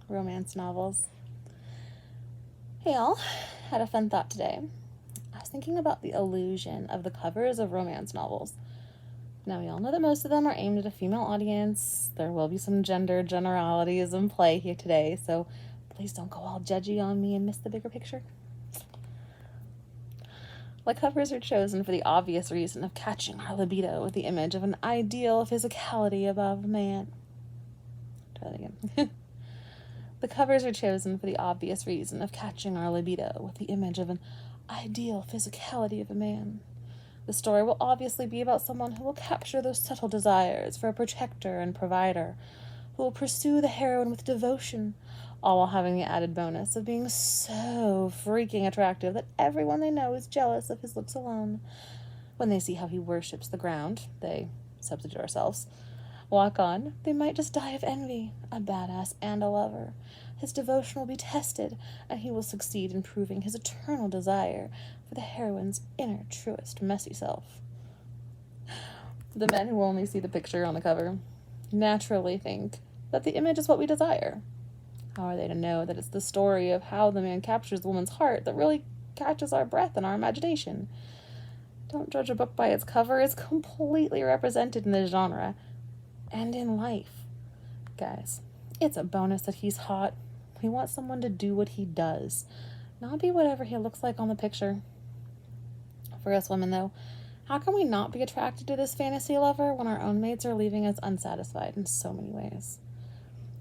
romance novels. Hey all, had a fun thought today. I was thinking about the illusion of the covers of romance novels. Now, we all know that most of them are aimed at a female audience. There will be some gender generalities in play here today, so please don't go all judgy on me and miss the bigger picture. The covers are chosen for the obvious reason of catching our libido with the image of an ideal physicality above man. Try that again. The covers are chosen for the obvious reason of catching our libido with the image of an ideal physicality of a man. The story will obviously be about someone who will capture those subtle desires for a protector and provider, who will pursue the heroine with devotion, all while having the added bonus of being so freaking attractive that everyone they know is jealous of his looks alone. When they see how he worships the ground, they, substitute ourselves, walk on, they might just die of envy, a badass and a lover. His devotion will be tested, and he will succeed in proving his eternal desire for the heroine's inner, truest, messy self. The men who only see the picture on the cover naturally think that the image is what we desire. How are they to know that it's the story of how the man captures the woman's heart that really catches our breath and our imagination? Don't judge a book by its cover. It's completely represented in the genre and in life. Guys, it's a bonus that he's hot. We want someone to do what he does, not be whatever he looks like on the picture. For us women, though, how can we not be attracted to this fantasy lover when our own mates are leaving us unsatisfied in so many ways?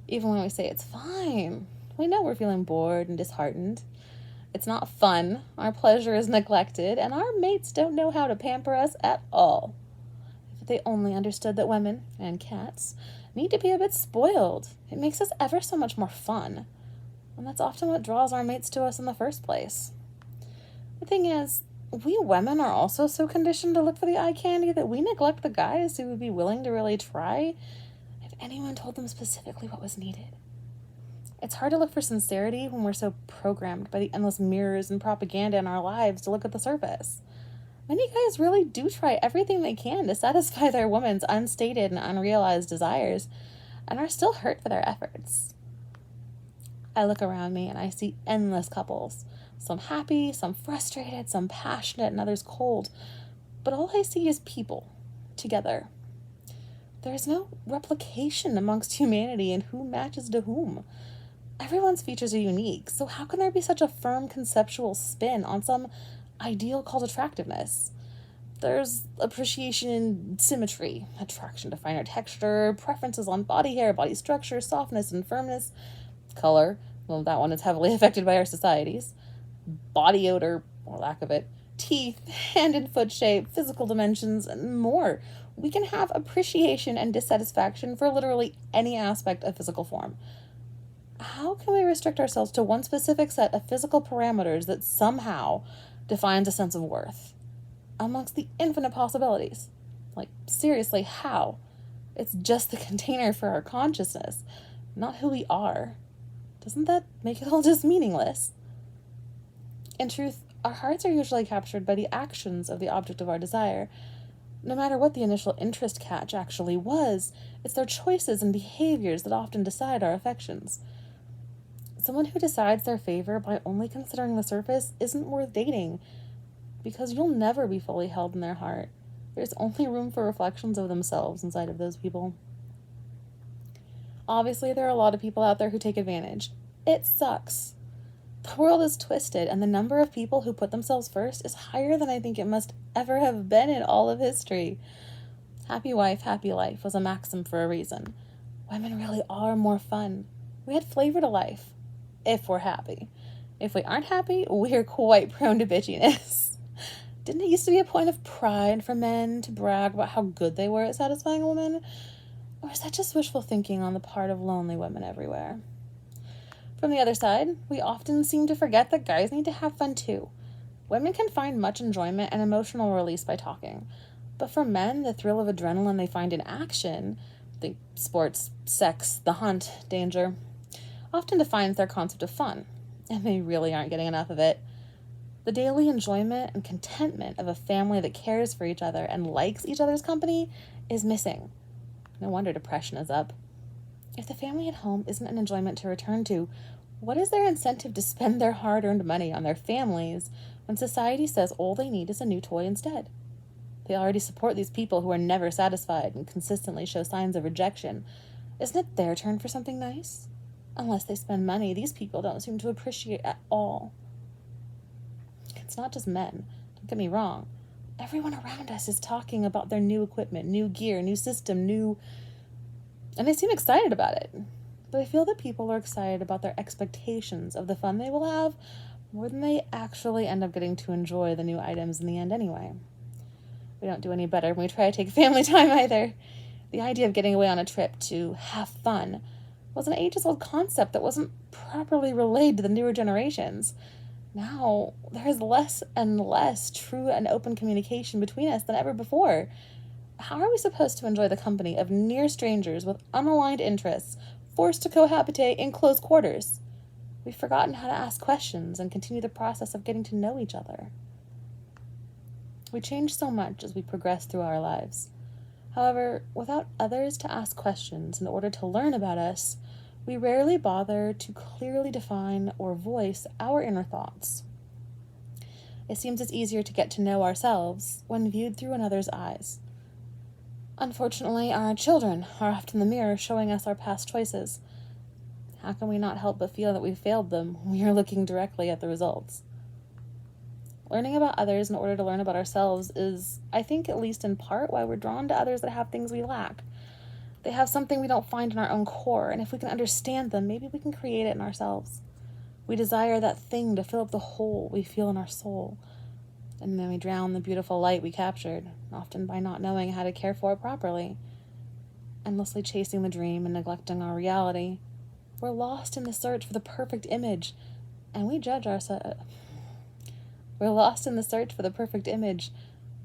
Even when we say it's fine, we know we're feeling bored and disheartened. It's not fun, our pleasure is neglected, and our mates don't know how to pamper us at all. If they only understood that women, and cats, need to be a bit spoiled, it makes us ever so much more fun. And that's often what draws our mates to us in the first place. The thing is, we women are also so conditioned to look for the eye candy that we neglect the guys who would be willing to really try if anyone told them specifically what was needed. It's hard to look for sincerity when we're so programmed by the endless mirrors and propaganda in our lives to look at the surface. Many guys really do try everything they can to satisfy their woman's unstated and unrealized desires, and are still hurt for their efforts. I look around me and I see endless couples, some happy, some frustrated, some passionate, and others cold, but all I see is people, together. There is no replication amongst humanity in who matches to whom. Everyone's features are unique, so how can there be such a firm conceptual spin on some ideal called attractiveness? There's appreciation in symmetry, attraction to finer texture, preferences on body hair, body structure, softness and firmness, color, well, that one is heavily affected by our societies, body odor, or lack of it, teeth, hand and foot shape, physical dimensions, and more. We can have appreciation and dissatisfaction for literally any aspect of physical form. How can we restrict ourselves to one specific set of physical parameters that somehow defines a sense of worth amongst the infinite possibilities? Like, seriously, how? It's just the container for our consciousness, not who we are. Doesn't that make it all just meaningless? In truth, our hearts are usually captured by the actions of the object of our desire. No matter what the initial interest catch actually was, it's their choices and behaviors that often decide our affections. Someone who decides their favor by only considering the surface isn't worth dating, because you'll never be fully held in their heart. There's only room for reflections of themselves inside of those people. Obviously, there are a lot of people out there who take advantage. It sucks. The world is twisted, and the number of people who put themselves first is higher than I think it must ever have been in all of history. Happy wife, happy life was a maxim for a reason. Women really are more fun. We add flavor to life, if we're happy. If we aren't happy, we're quite prone to bitchiness. Didn't it used to be a point of pride for men to brag about how good they were at satisfying a woman? Or is that just wishful thinking on the part of lonely women everywhere? From the other side, we often seem to forget that guys need to have fun too. Women can find much enjoyment and emotional release by talking. But for men, the thrill of adrenaline they find in action, think sports, sex, the hunt, danger, often defines their concept of fun. And they really aren't getting enough of it. The daily enjoyment and contentment of a family that cares for each other and likes each other's company is missing. No wonder depression is up. If the family at home isn't an enjoyment to return to, what is their incentive to spend their hard-earned money on their families when society says all they need is a new toy instead? They already support these people who are never satisfied and consistently show signs of rejection. Isn't it their turn for something nice? Unless they spend money, these people don't seem to appreciate at all. It's not just men. Don't get me wrong. Everyone around us is talking about their new equipment, new gear, new system, and they seem excited about it. But I feel that people are excited about their expectations of the fun they will have more than they actually end up getting to enjoy the new items in the end anyway. We don't do any better when we try to take family time either. The idea of getting away on a trip to have fun was an ages-old concept that wasn't properly relayed to the newer generations. Now, there is less and less true and open communication between us than ever before. How are we supposed to enjoy the company of near strangers with unaligned interests, forced to cohabitate in close quarters? We've forgotten how to ask questions and continue the process of getting to know each other. We change so much as we progress through our lives. However, without others to ask questions in order to learn about us, we rarely bother to clearly define or voice our inner thoughts. It seems it's easier to get to know ourselves when viewed through another's eyes. Unfortunately, our children are often the mirror showing us our past choices. How can we not help but feel that we've failed them when we are looking directly at the results? Learning about others in order to learn about ourselves is, I think, at least in part, why we're drawn to others that have things we lack. They have something we don't find in our own core, and if we can understand them, maybe we can create it in ourselves. We desire that thing to fill up the hole we feel in our soul, and then we drown the beautiful light we captured, often by not knowing how to care for it properly. Endlessly chasing the dream and neglecting our reality, we're lost in the search for the perfect image, and we judge ourselves. We're lost in the search for the perfect image,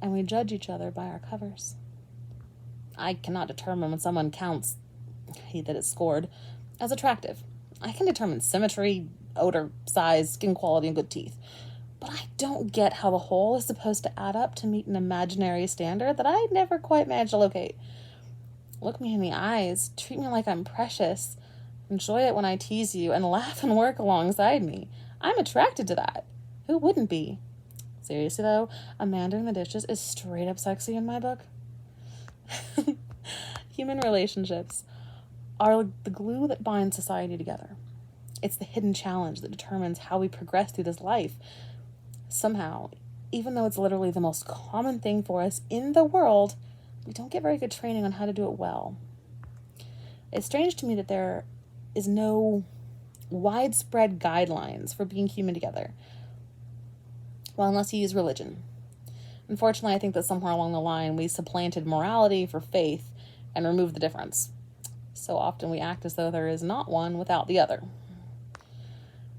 and we judge each other by our covers. I cannot determine when someone counts, that it's scored, as attractive. I can determine symmetry, odor, size, skin quality, and good teeth. But I don't get how the whole is supposed to add up to meet an imaginary standard that I never quite managed to locate. Look me in the eyes, treat me like I'm precious, enjoy it when I tease you, and laugh and work alongside me. I'm attracted to that. Who wouldn't be? Seriously though, a man doing the dishes is straight up sexy in my book. Human relationships are the glue that binds society together. It's the hidden challenge that determines how we progress through this life. Somehow, even though it's literally the most common thing for us in the world, we don't get very good training on how to do it well. It's strange to me that there is no widespread guidelines for being human together. Well, unless you use religion. Unfortunately, I think that somewhere along the line we supplanted morality for faith and removed the difference. So often we act as though there is not one without the other.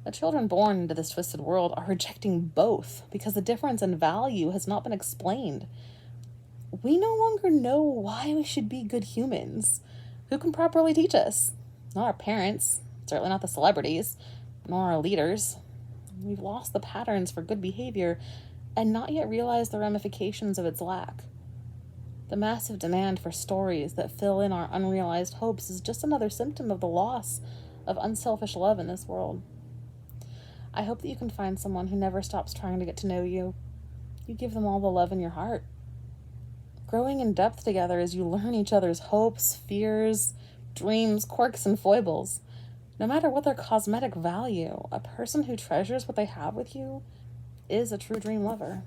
The children born into this twisted world are rejecting both because the difference in value has not been explained. We no longer know why we should be good humans. Who can properly teach us? Not our parents, certainly not the celebrities, nor our leaders. We've lost the patterns for good behavior and not yet realized the ramifications of its lack. The massive demand for stories that fill in our unrealized hopes is just another symptom of the loss of unselfish love in this world. I hope that you can find someone who never stops trying to get to know you. You give them all the love in your heart. Growing in depth together as you learn each other's hopes, fears, dreams, quirks, and foibles. No matter what their cosmetic value, a person who treasures what they have with you is a true dream lover.